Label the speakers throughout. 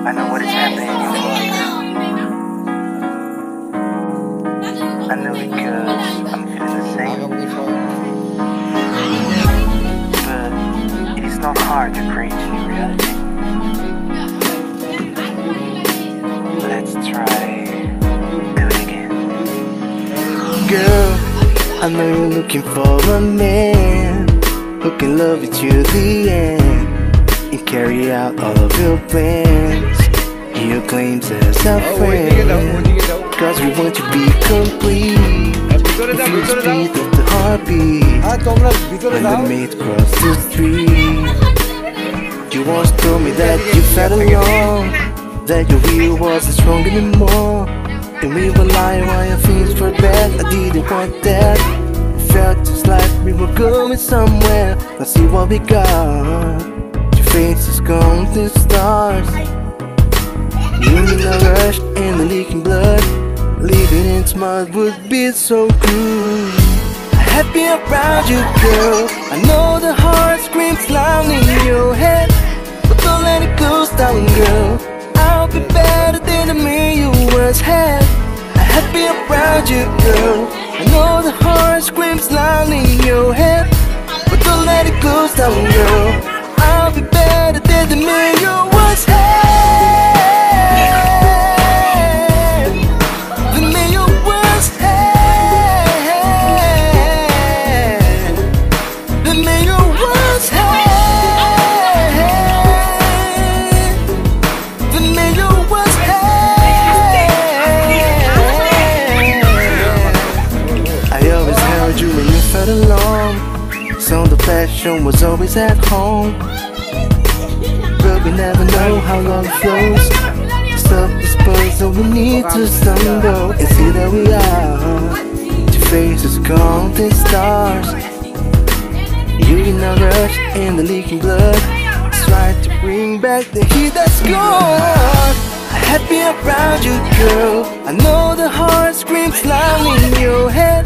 Speaker 1: I know what is happening in your life. I know because I'm feeling the same. But it is not hard to create a new reality. Let's try do it again.
Speaker 2: Girl, I know you're looking for a man who can love you to the end and carry out all of your plans. Your claims as a friend, cause we want to be complete. If you speed of the heartbeat when the mate cross the street. You once told me that you felt alone, that your will wasn't strong anymore, and we were lying while your feelings were bad. I didn't want that. It felt just like we were going somewhere. Let's see what we got. Your face is gone to stars. You in a rush and the leaking blood. Living in mud would be so cruel. Happy around you, girl. I know the heart screams loud in your head, but don't let it go down, girl. I'll be better than the man you once had. Happy around you, girl. I know the heart screams loud in your head, but don't let it go down, girl. I'll be better than the man you once had. The man you once had. The man you once had. The man you once had. I always held you when you felt alone, so the passion was always at home. But we never know how long it flows. Stop the spurs, so we need to stumble and see that we are. Your face is gone to stars. You in a rush and the leaking blood. Try to bring back the heat that's gone. Happy around you, girl. I know the heart screams loud in your head,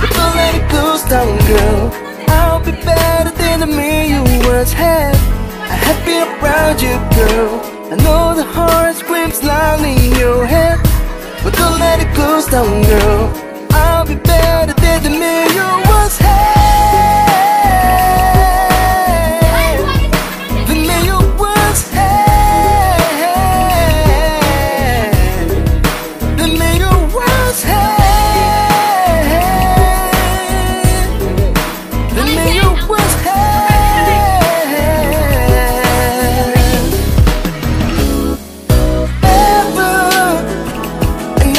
Speaker 2: but don't let it go down, girl. I'll be better than the man you once had. Happy around you, girl. I know the heart screams loud in your head, but don't let it go down, girl. I'll be better than the man you once had. The man you once had. The man you once had. The man you once had.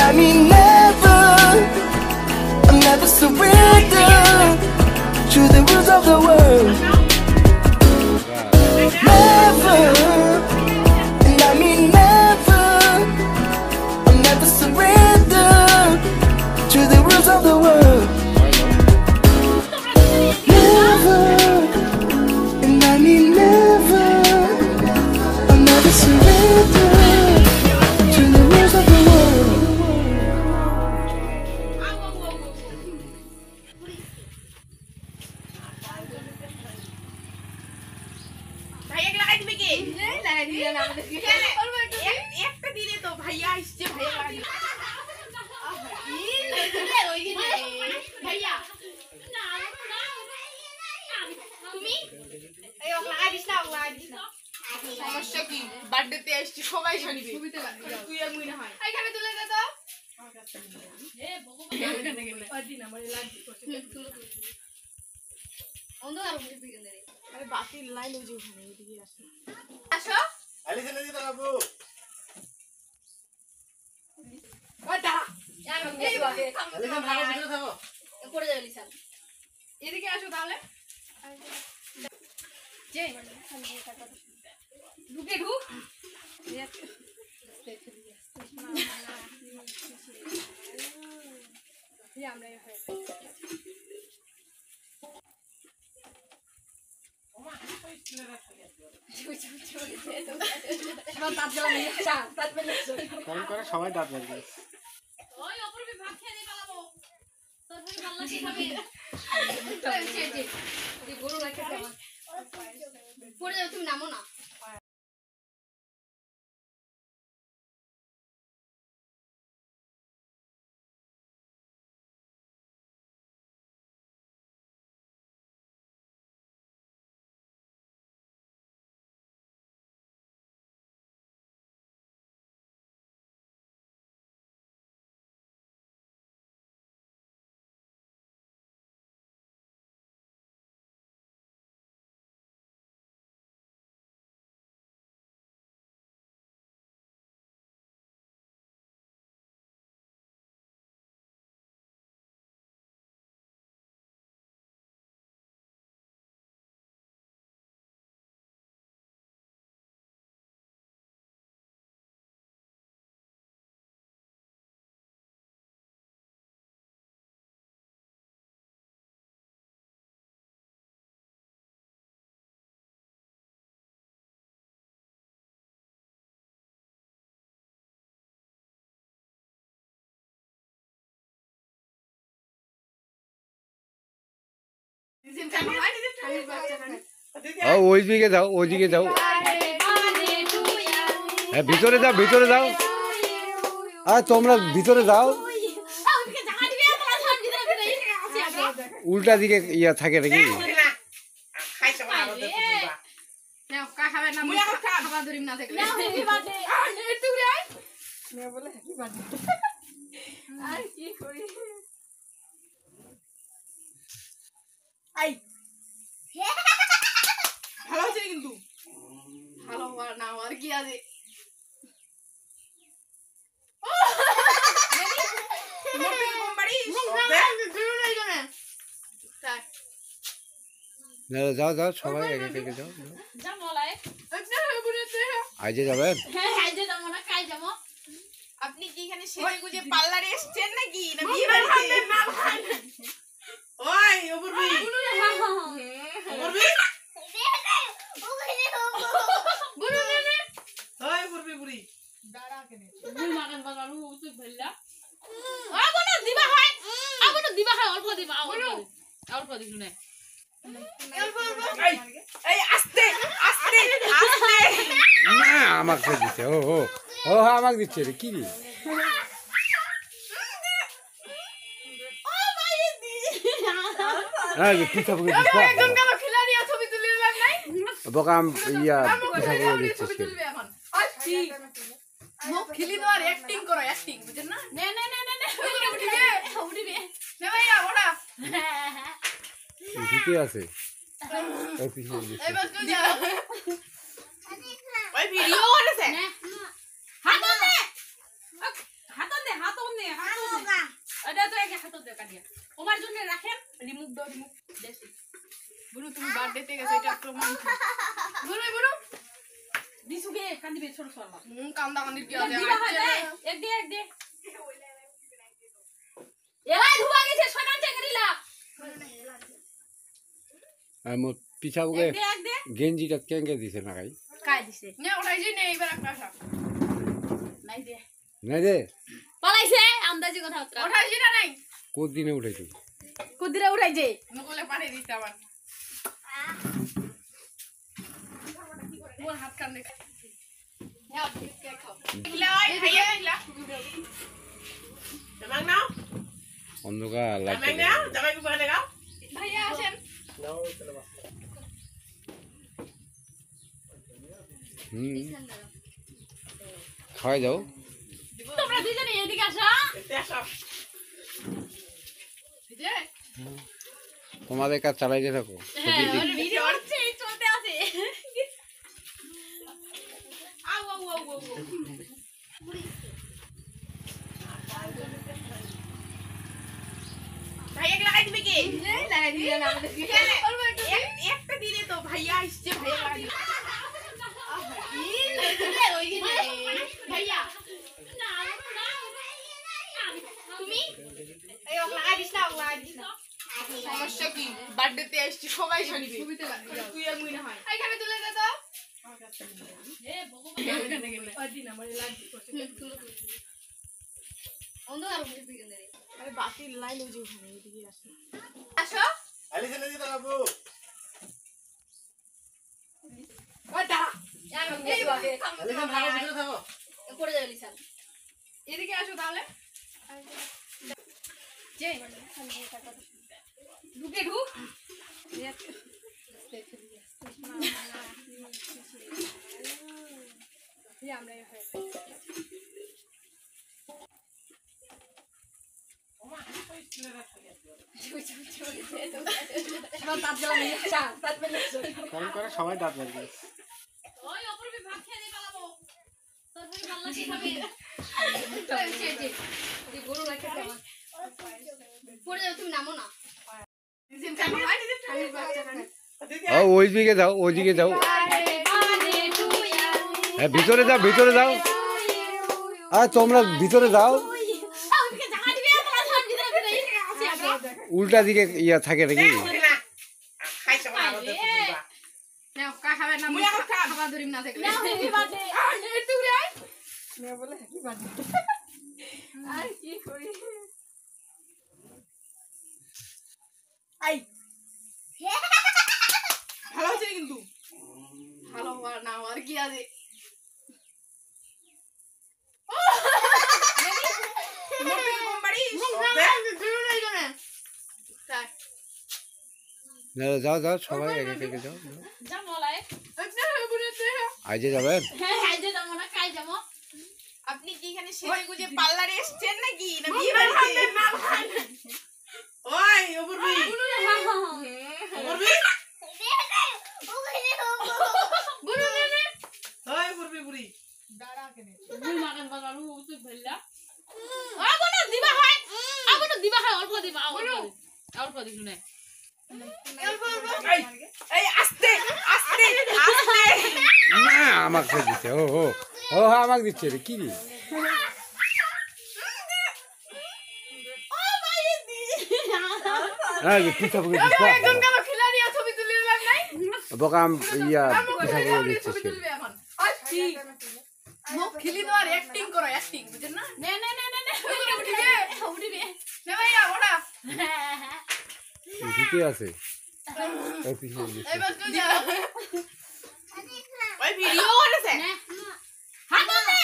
Speaker 2: I mean never, I'll never surrender to the rules of the world. Never, and I mean never, I'll never surrender to the rules of the world. Never, and I mean never, I'll never surrender to the rules of the world.
Speaker 3: একটা দিলে তো ভাইয়া আসছে ভাইয়া তুমি সমস্যা কি বার্থডেতে আসছি সবাই শুনবে তুই আর মুই না হয় এখানে তুলে দে তো আরে বাতিল লাইন ওই যে ওখানে ওইদিকে আসো আসো
Speaker 4: আলি চলে দিতে বাবু
Speaker 3: ওই দাঁড়া
Speaker 4: আলি থাকো ভিতরে থাকো
Speaker 3: পড়ে যাবে লিসান এদিকে আসো তাহলে যে ঢুকে ঢুক আমরা
Speaker 4: সবাই দাঁত বের
Speaker 3: ওই অপরবে ভাত খেয়ে দিয়ে পালাবো তোর ভাই ভালো লাগছে খাবে গরু রাখতে আমার পড়ে যাও তুমি নামো না
Speaker 5: ওইদিকে যাও, ওইদিকে যাও। হ্যাঁ, ভিতরে যাও, ভিতরে যাও। আর তোমরা ভিতরে যাও। উল্টা দিকে ইয়া থাকে নাকি?
Speaker 3: ভালো হচ্ছে কিন্তু ভালো হওয়ার না হওয়ার কি আছে
Speaker 5: যাও যাও, সবাই একে একে যাও। আজকে যাবেন?
Speaker 3: আপনি কি এখানে সেজে গুজে পার্লারে এসেছেন নাকি না বিয়ে বাড়িতে
Speaker 4: ওই অপূর্বী অপূর্বী ওই অপূর্বী বুড়ি
Speaker 3: এই আস্তে আস্তে আস্তে
Speaker 5: না, আমাকে দিচ্ছে। ও ও ও, আমাকে দিচ্ছে রে, কি রে? পিঠাপুকে বকাম ইয়া পিঠাপুকে দিচ্ছে।
Speaker 3: খিলি দেওয়ার অ্যাক্টিং করো অ্যাক্টিং বুঝেন না নে নে নে নে নে উঠিবে উঠিবে নে ভাইয়া ওটা
Speaker 5: ঠিকই আছে। ওই পিছনে দিচ্ছে।
Speaker 3: এই বাস কই যা ওই ভিডিও করেছে হাত দে হাত দে হাত দে এটা তো একে হাত দে কাটিয়া তোমার জন্য রাখেন রিমুভ দাও রিমুভ দেশি বুনু তুমি বার্থডে তে গেছো এটা প্রমাণ বুনু বুনু দিসুকে কান্দিবে ছোট ছোট কান্দা কান্দির কি আছে এক দে এলাই ধুয়া গেছে শয়তান চেকরিলা
Speaker 5: আমি পিঠাপুকে গেঞ্জিটা কেঙ্গে দিছে না গাই?
Speaker 3: কাই দিছে নে ওঠাইছি নে এবার একটা আসা নাই দে
Speaker 5: নাই দে,
Speaker 3: পালাইছে আন্দাজি কথা ওঠাইছি না নাই
Speaker 5: কোন দিনে উঠাইছো?
Speaker 3: কুদিরা উঠাইছে নকলে পাঠিয়ে দিতে আবার মোর হাত কান দে হ্যাঁ কে খাও ইলা ভাইয়া ইলা জামাই নাও
Speaker 5: অন্ধকার লাইট
Speaker 3: জামাই নাও জামাই কো বলে গাও ভাইয়া আসেন
Speaker 5: খাওয়াই যাও।
Speaker 3: তোমরা দুজনে এদিকে আসো
Speaker 5: তোমাদের কাজ চালাইতে থাকো।
Speaker 3: ভিডিও হচ্ছে চলতে আছে আও আও আও আও ভাইয়া লাগাই দিবে কি লাগাই দিবে না আমাদের একটা দিলে তো ভাইয়া আসছে ভাইয়া লাগাই দিবে ভাইয়া তুমি এই লাগাই দিস না লাগাই দিস না সমস্যা কি বার্থডেতে আসছি সবাই জানিবে তুই আর মুই না হয় এইখানে তুলে দে তো এ ভগবান ওই দিন আমার লাগবে অন্ধকার হয়ে গেল রে আরে বাতির লাইন ওই যে ওখানে এদিকে আসো আসো
Speaker 4: আলিসে নদী তো বাবু
Speaker 3: ওটা এই বাগে
Speaker 4: আলিসে থাকো ভিতরে থাকো
Speaker 3: পড়ে যাবে লিসান এদিকে আসো তাহলে যে ঢুকে ঢুক আমরা
Speaker 4: কারণ করে সবাই দাঁত লাগবে
Speaker 3: ওই অপরবি ভাত খেয়ে দিয়ে পালাবো তারপরে ভালো লাগে খাবে গরু রাখতে আমার পড়ে যাও তুমি নামো না
Speaker 5: ওইদিকে যাও, ওইদিকে যাও। হ্যাঁ, ভিতরে যাও, ভিতরে যাও। আর তোমরা ভিতরে যাও। উল্টা দিকে ইয়া থাকে নাকি?
Speaker 3: ভালো হচ্ছে কিন্তু ভালো হওয়ার না হওয়ার কি আছে
Speaker 5: যাও যাও সবাই একে একে যাও আজকে যাবেন
Speaker 3: আপনি কি এখানে সেজে গুজে পার্লারে এসেছেন নাকি না বিয়ে বাড়িতে
Speaker 4: ওই অপূর্বী অপূর্বী ওই অপূর্বী বুড়ি
Speaker 3: এই আস্তে আস্তে আস্তে
Speaker 5: না আমাকে দিচ্ছে ও ও ও আমাকে দিচ্ছে রে কি রে হ্যাঁ পিঠা পুকে দিচ্ছে বোকাম ইয়া পিঠা পুকে দিচ্ছে
Speaker 3: মুখ খিলি তো আর অ্যাক্টিং করো অ্যাক্টিং বুঝেন না নে নে নে নে উঠিবে নে ভাইয়া ওটা
Speaker 5: ঠিকই আছে এই পিঠা দিচ্ছে
Speaker 3: এই বাস কই যা ওই ভিডিও করেছে হাত দে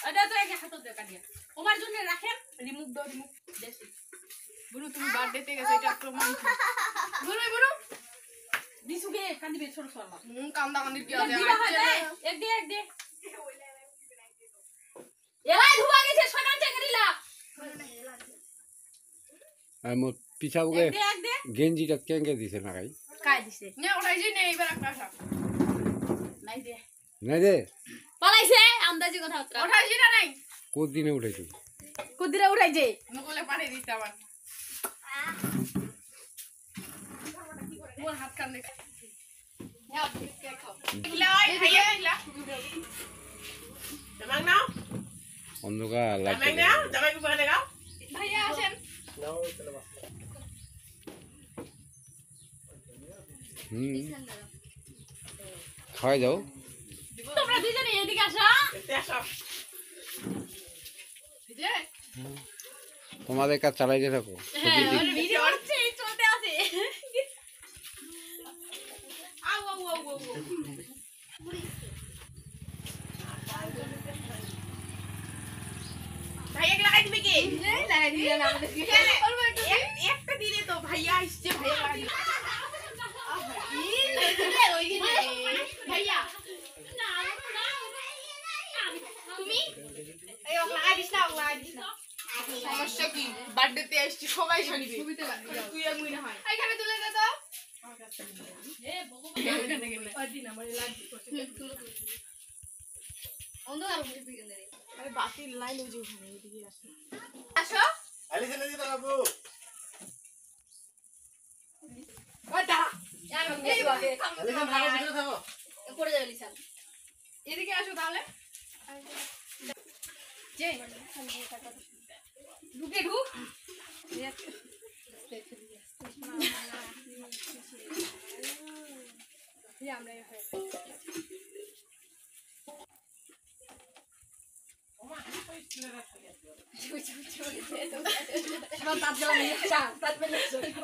Speaker 3: এটা তো একে হাত দে কাটিয়া তোমার জন্য রাখেন রিমুভ দাও রিমুভ দেশি বুনু তুমি বার্থডেতে গেছো এটা প্রমাণ বুনু বুনু দিসুকে কান্দিবে ছোট ছোট কান্দা কান্দি কি আছে এক দে এলাই ধুবা গেছে শয়তান চেকরিলা
Speaker 5: মোর পিঠা পুকে
Speaker 3: এক দে
Speaker 5: গেঞ্জিটা কেঙ্গে দিছে না গাই
Speaker 3: কাই দিছে নে ওটাই যে নে এবার একটা আসা নাই দে
Speaker 5: নাই রে
Speaker 3: পালাইছে আন্দাজি কথা ওঠাইছি না নাই
Speaker 5: কোন দিনে উঠাইছি
Speaker 3: কুদিরে উঠাইছে মুকলে পানি দিতে আবার মোর হাত কান দে না কে খাও ইলাই ভাইয়া ইলা জামাই নাও
Speaker 5: অন্ধকার লাগছে
Speaker 3: জামাই কো বলে গাও ভাইয়া আসেন
Speaker 5: খাওয়াই যাও
Speaker 3: তোমরা দুজনে এদিকে আসো আসো বুঝলে
Speaker 5: তোমাদের কাজ চালাইতে থাকো
Speaker 3: হ্যাঁ ভিডিও হচ্ছে চলতে আছে আও আও আও আও ভাইয়া কে লাগাই দিবে কি লাগাই দিবে না আমাদের কি একটা দিলে তো ভাইয়া আসছে ভাইয়া লাগাই দিবে ভাইয়া তুমি এই লাগাই দিস না লাগাই দিস না সমস্যা কি বার্থডেতে আসছি সবাই জানিবে তুই আর মুই না হয় এইখানে তুলে দে তো এ ভগবান ওদিন আমার লাগি অন্ধকার হয়ে গেছে রে আরে বাতির লাইন ওই যে ওখানে এদিকে আসো আসো
Speaker 4: আলি ছেলে দিতে বাবু
Speaker 3: ওটা এই বাগে
Speaker 4: আলি ছেলে থাকো ভিতরে থাকো
Speaker 3: পড়ে যাবে লিসান এদিকে আসো তাহলে যে ঢুকে ঢুক আমরা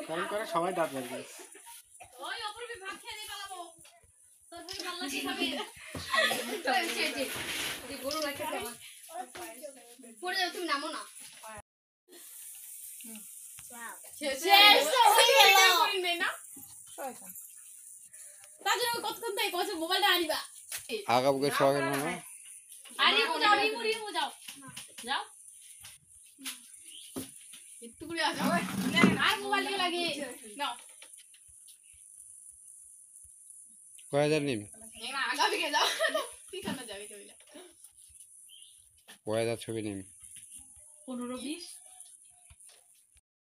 Speaker 4: কারণ করে সবাই দাঁত লাগবে
Speaker 3: ওই অপরবে ভাত খেয়ে দিয়ে পালাবো তোর ভাই ভালো লাগছে খাবে এই গরু রাখতে যাও পড়ে যাও তুমি নামো না শেষ হয়ে গেল না তার জন্য কতক্ষণ তাই কইছে মোবাইলটা আনিবা
Speaker 5: আগাবুকে সবাই না
Speaker 3: আরে যাও রিমু যাও যাও একটু করে আসো আর মোবাইল লাগে নাও
Speaker 5: কয় হাজার নিম
Speaker 3: না আগাবে কে যাও পিছনে যাবে কইলা
Speaker 5: কয় হাজার ছবি নিম
Speaker 3: 15-20